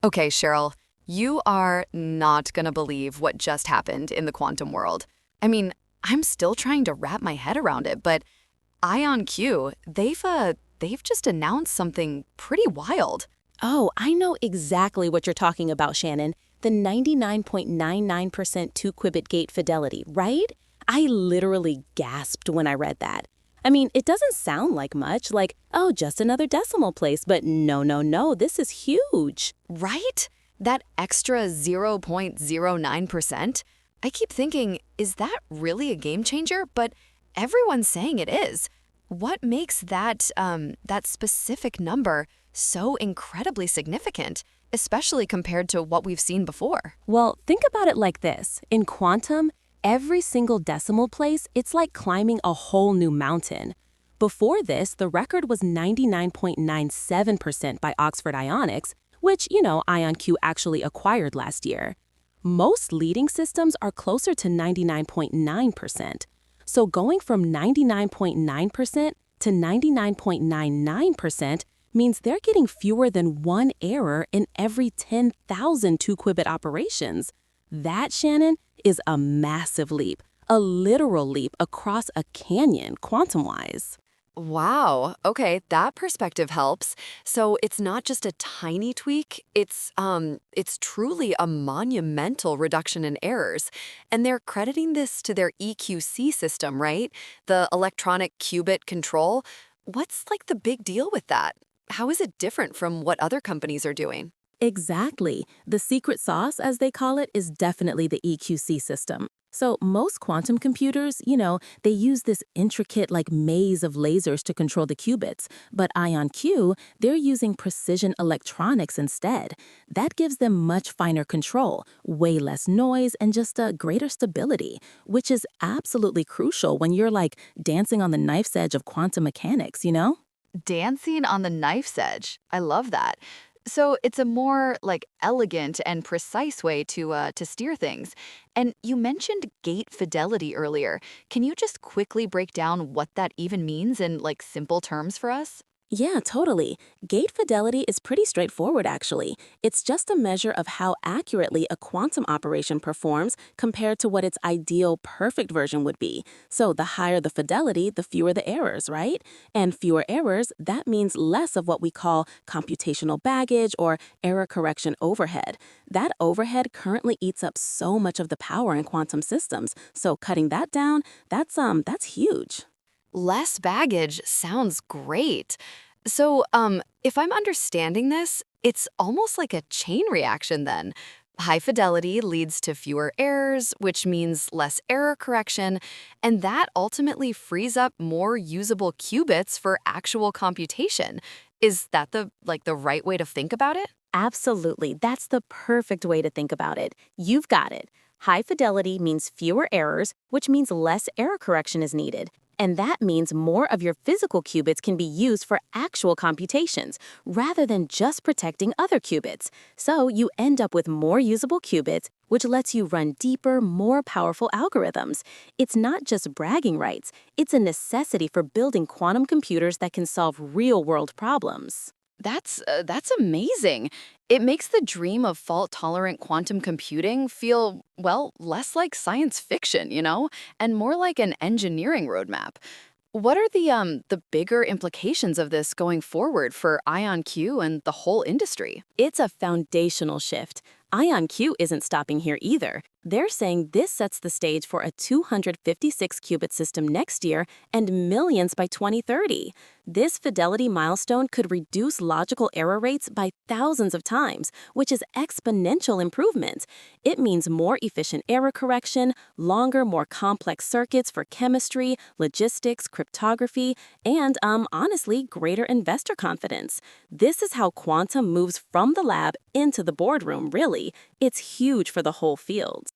Okay, Cheryl, you are not gonna believe what just happened in the quantum world. I mean, I'm still trying to wrap my head around it, but IonQ, they've just announced something pretty wild. Oh, I know exactly what you're talking about, Shannon. The 99.99% two-qubit gate fidelity, right? I literally gasped when I read that. I mean, it doesn't sound like much, like, oh, just another decimal place, but no, no, no, this is huge. Right? That extra 0.09%? I keep thinking, is that really a game changer? But everyone's saying it is. What makes that specific number so incredibly significant, especially compared to what we've seen before? Well, think about it like this. In quantum, every single decimal place, it's like climbing a whole new mountain. Before this, the record was 99.97% by Oxford Ionics, which, IonQ actually acquired last year. Most leading systems are closer to 99.9%. So going from 99.9% to 99.99% means they're getting fewer than one error in every 10,000 two-qubit operations. That, Shannon, is a massive leap, a literal leap across a canyon, quantum-wise. Wow. Okay, that perspective helps. So it's not just a tiny tweak, it's truly a monumental reduction in errors. And they're crediting this to their EQC system, right? The electronic qubit control. What's like the big deal with that? How is it different from what other companies are doing? Exactly. The secret sauce, as they call it, is definitely the EQC system. So most quantum computers, they use this intricate like maze of lasers to control the qubits. But IonQ, they're using precision electronics instead. That gives them much finer control, way less noise, and just a greater stability, which is absolutely crucial when you're like dancing on the knife's edge of quantum mechanics. Dancing on the knife's edge. I love that. So it's a more like elegant and precise way to steer things. And you mentioned gate fidelity earlier. Can you just quickly break down what that even means in like simple terms for us? Yeah, totally. Gate fidelity is pretty straightforward, actually. It's just a measure of how accurately a quantum operation performs compared to what its ideal perfect version would be. So the higher the fidelity, the fewer the errors, right? And fewer errors, that means less of what we call computational baggage or error correction overhead. That overhead currently eats up so much of the power in quantum systems. So cutting that down, that's huge. Less baggage sounds great. So, if I'm understanding this, it's almost like a chain reaction then. High fidelity leads to fewer errors, which means less error correction, and that ultimately frees up more usable qubits for actual computation. Is that the right way to think about it? Absolutely. That's the perfect way to think about it. You've got it. High fidelity means fewer errors, which means less error correction is needed. And that means more of your physical qubits can be used for actual computations, rather than just protecting other qubits. So you end up with more usable qubits, which lets you run deeper, more powerful algorithms. It's not just bragging rights, it's a necessity for building quantum computers that can solve real-world problems. That's amazing. It makes the dream of fault-tolerant quantum computing feel, well, less like science fiction, and more like an engineering roadmap. What are the bigger implications of this going forward for IonQ and the whole industry? It's a foundational shift. IonQ isn't stopping here either. They're saying this sets the stage for a 256-qubit system next year and millions by 2030. This fidelity milestone could reduce logical error rates by thousands of times, which is exponential improvement. It means more efficient error correction, longer, more complex circuits for chemistry, logistics, cryptography, and, honestly, greater investor confidence. This is how quantum moves from the lab into the boardroom, really. It's huge for the whole field.